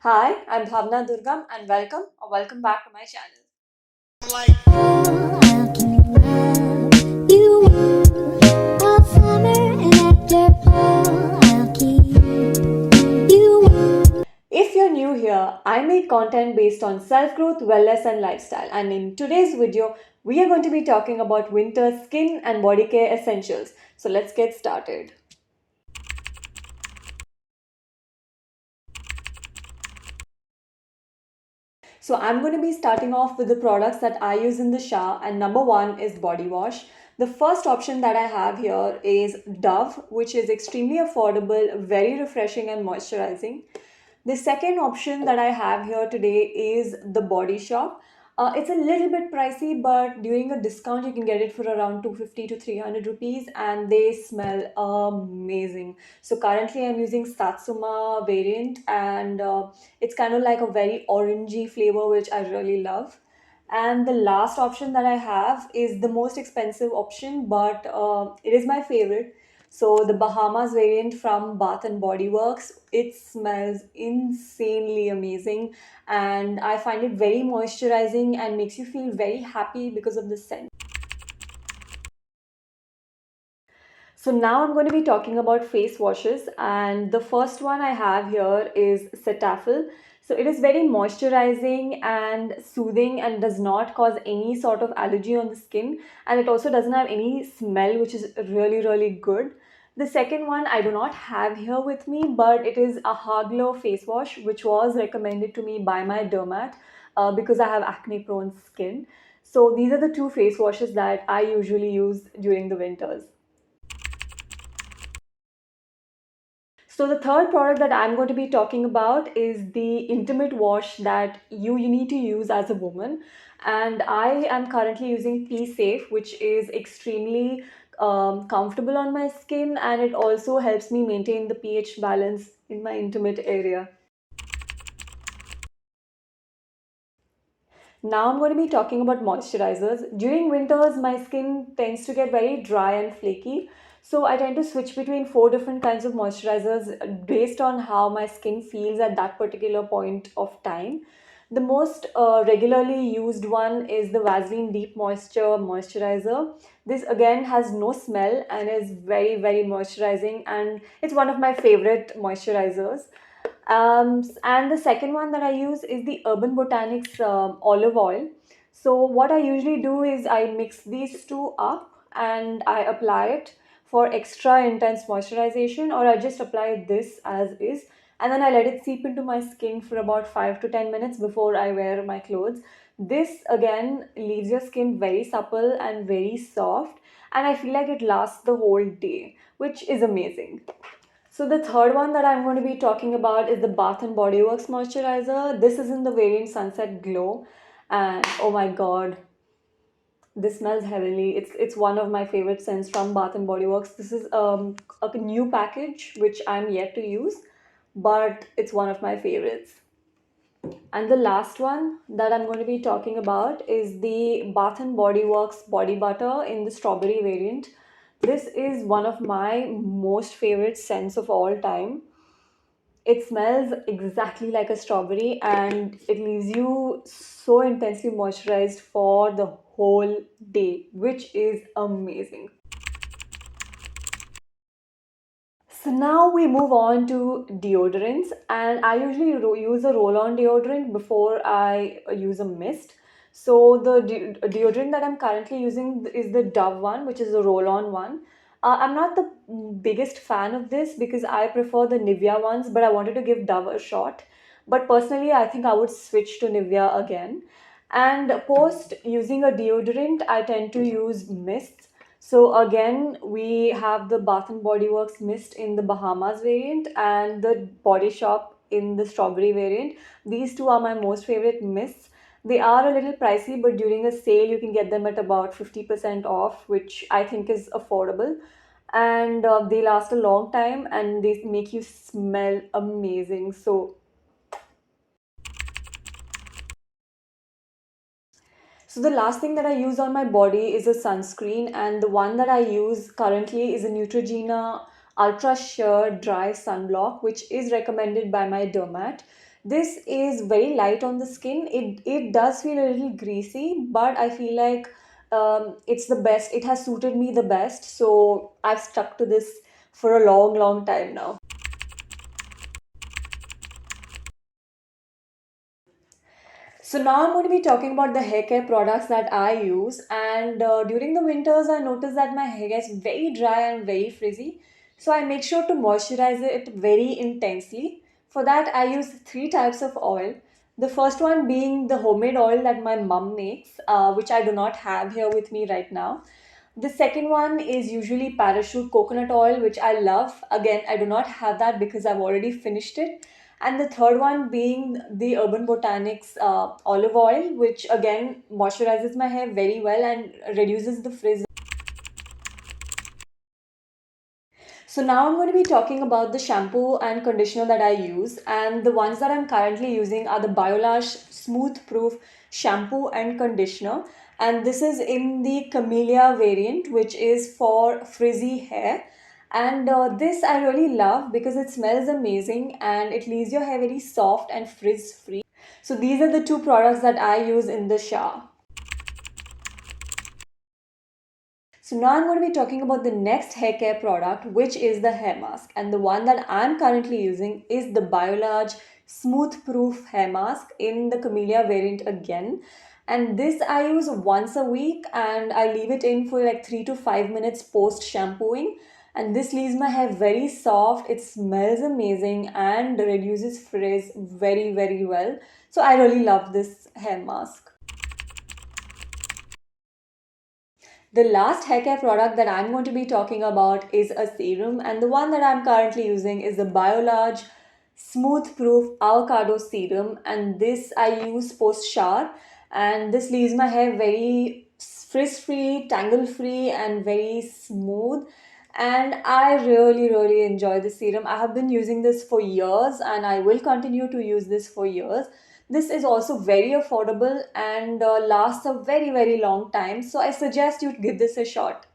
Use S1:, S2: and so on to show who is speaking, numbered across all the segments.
S1: Hi, I'm Bhavna Durgam and welcome back to my channel.
S2: I'll keep you warm all summer and after fall, I'll keep you warm.
S1: If you're new here, I make content based on self-growth, wellness and lifestyle, and in today's video, we are going to be talking about winter skin and body care essentials. So let's get started. So I'm going to be starting off with the products that I use in the shower, and number one is body wash. The first option that I have here is Dove, which is extremely affordable, very refreshing and moisturizing. The second option that I have here today is the Body Shop. It's a little bit pricey, but during a discount, you can get it for around 250 to 300 rupees, and they smell amazing. So currently, I'm using Satsuma variant, and it's kind of like a very orangey flavor, which I really love. And the last option that I have is the most expensive option, but it is my favorite. So the Bahamas variant from Bath and Body Works, it smells insanely amazing, and I find it very moisturizing and makes you feel very happy because of the scent. So now I'm going to be talking about face washes, and the first one I have here is Cetaphil. So it is very moisturizing and soothing and does not cause any sort of allergy on the skin, and it also doesn't have any smell, which is really good. The second one I do not have here with me, but it is a Haglow face wash, which was recommended to me by my dermat because I have acne prone skin. So these are the two face washes that I usually use during the winters. So the third product that I'm going to be talking about is the intimate wash that you need to use as a woman. And I am currently using Pee Safe, which is extremely comfortable on my skin, and it also helps me maintain the pH balance in my intimate area. Now I'm going to be talking about moisturizers. During winters, my skin tends to get very dry and flaky. So I tend to switch between four different kinds of moisturizers based on how my skin feels at that particular point of time. The most regularly used one is the Vaseline Deep Moisture Moisturizer. This again has no smell and is very moisturizing, and it's one of my favorite moisturizers. And the second one that I use is the Urban Botanics olive oil. So what I usually do is I mix these two up and I apply it for extra intense moisturization, or I just apply this as is, and then I let it seep into my skin for about 5 to 10 minutes before I wear my clothes. This again leaves your skin very supple and very soft, and I feel like it lasts the whole day, which is amazing. So the third one that I'm going to be talking about is the Bath and Body Works moisturizer. This is in the variant Sunset Glow, and oh my god, this smells heavily. It's one of my favorite scents from Bath and Body Works. This is a new package which I'm yet to use, but it's one of my favorites. And the last one that I'm going to be talking about is the Bath and Body Works body butter in the strawberry variant. This is one of my most favorite scents of all time. It smells exactly like a strawberry, and it leaves you so intensely moisturized for the whole day, which is amazing. So now we move on to deodorants, and I usually use a roll-on deodorant before I use a mist. So the deodorant that I'm currently using is the Dove one, which is a roll-on one. I'm not the biggest fan of this because I prefer the Nivea ones, but I wanted to give Dove a shot. But personally, I think I would switch to Nivea again. And post using a deodorant, I tend to use mists. So again, we have the Bath and Body Works mist in the Bahamas variant and the Body Shop in the strawberry variant. These two are my most favorite mists. They are a little pricey, but during a sale, you can get them at about 50% off, which I think is affordable. And they last a long time and they make you smell amazing. So the last thing that I use on my body is a sunscreen, and the one that I use currently is a Neutrogena Ultra Sheer Dry Sunblock, which is recommended by my dermat. This is very light on the skin. It does feel a little greasy, but I feel like it's the best. It has suited me the best, so I've stuck to this for a long, long time now. So now I'm going to be talking about the hair care products that I use. And during the winters, I notice that my hair gets very dry and very frizzy. So I make sure to moisturize it very intensely. For that, I use three types of oil. The first one being the homemade oil that my mum makes, which I do not have here with me right now. The second one is usually parachute coconut oil, which I love. Again, I do not have that because I've already finished it. And the third one being the Urban Botanics olive oil, which again moisturizes my hair very well and reduces the frizz. So now I'm going to be talking about the shampoo and conditioner that I use, and the ones that I'm currently using are the Biolash Smooth Proof shampoo and conditioner, and this is in the Camellia variant, which is for frizzy hair. And this I really love because it smells amazing and it leaves your hair very soft and frizz free. So these are the two products that I use in the shower. So now I'm going to be talking about the next hair care product, which is the hair mask. And the one that I'm currently using is the Biolarge Smooth Proof Hair Mask in the Camellia variant again. And this I use once a week and I leave it in for like 3 to 5 minutes post shampooing. And this leaves my hair very soft, it smells amazing and reduces frizz very, very well. So I really love this hair mask. The last hair care product that I'm going to be talking about is a serum, and the one that I'm currently using is the Biolarge Smooth Proof Avocado Serum. And this I use post shower, and this leaves my hair very frizz free, tangle free, and very smooth. And I really, really enjoy this serum. I have been using this for years, and I will continue to use this for years. This is also very affordable and lasts a very, very long time. So I suggest you give this a shot.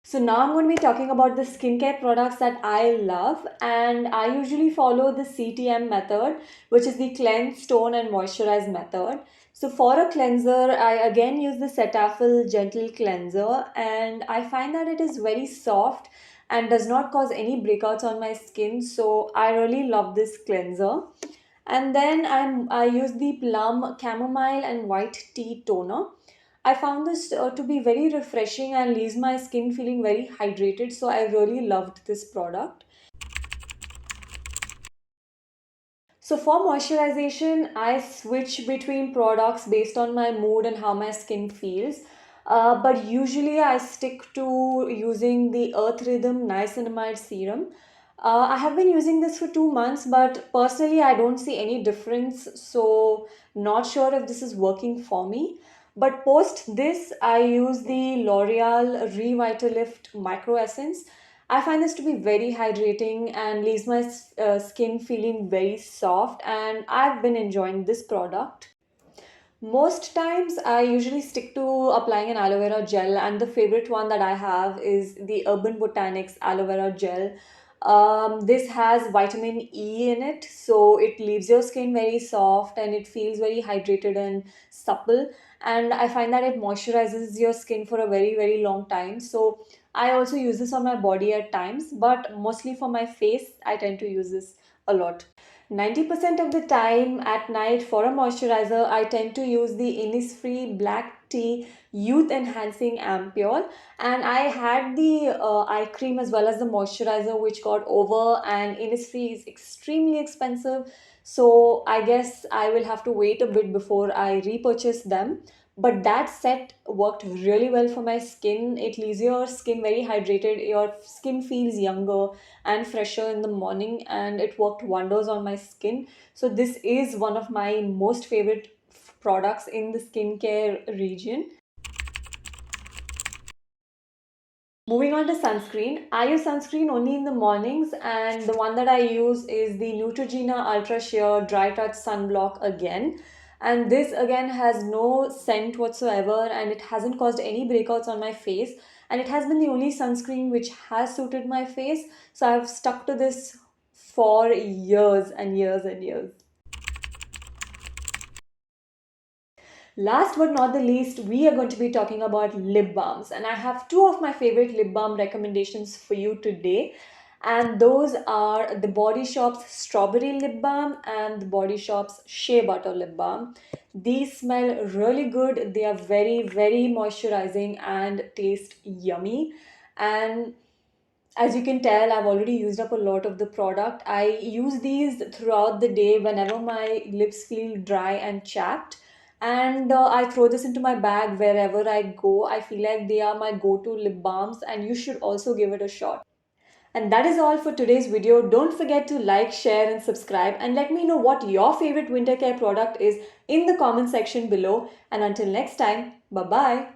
S1: So now I'm going to be talking about the skincare products that I love, and I usually follow the CTM method, which is the cleanse, tone and moisturize method. So for a cleanser, I again use the Cetaphil Gentle Cleanser, and I find that it is very soft and does not cause any breakouts on my skin. So I really love this cleanser. And then I use the Plum Chamomile and White Tea Toner. I found this to be very refreshing and leaves my skin feeling very hydrated. So I really loved this product. So for moisturization, I switch between products based on my mood and how my skin feels. But usually I stick to using the Earth Rhythm Niacinamide Serum. I have been using this for 2 months, but personally I don't see any difference. So not sure if this is working for me. But post this, I use the L'Oreal Revitalift Micro Essence. I find this to be very hydrating and leaves my skin feeling very soft, and I've been enjoying this product. Most times, I usually stick to applying an aloe vera gel, and the favorite one that I have is the Urban Botanics aloe vera gel. This has vitamin E in it, so it leaves your skin very soft and it feels very hydrated and supple. And I find that it moisturizes your skin for a very, very long time. So I also use this on my body at times, but mostly for my face, I tend to use this a lot. 90% of the time at night for a moisturizer, I tend to use the Innisfree Black Tea Youth Enhancing Ampoule. And I had the eye cream as well as the moisturizer, which got over, and Innisfree is extremely expensive. So I guess I will have to wait a bit before I repurchase them. But that set worked really well for my skin. It leaves your skin very hydrated, your skin feels younger and fresher in the morning, and it worked wonders on my skin. So this is one of my most favorite products in the skincare region. Moving on to sunscreen, I use sunscreen only in the mornings, and the one that I use is the Neutrogena Ultra Sheer Dry Touch Sunblock again. And this again has no scent whatsoever, and it hasn't caused any breakouts on my face. and it has been the only sunscreen which has suited my face. So I've stuck to this for years and years and years. Last but not the least, we are going to be talking about lip balms, and I have two of my favorite lip balm recommendations for you today. And those are the Body Shop's Strawberry Lip Balm and the Body Shop's Shea Butter Lip Balm. These smell really good. They are very, very moisturizing and taste yummy. And as you can tell, I've already used up a lot of the product. I use these throughout the day whenever my lips feel dry and chapped. And I throw this into my bag wherever I go. I feel like they are my go to lip balms, and you should also give it a shot. And that is all for today's video. Don't forget to like, share, and subscribe. And let me know what your favorite winter care product is in the comment section below. And until next time, bye bye.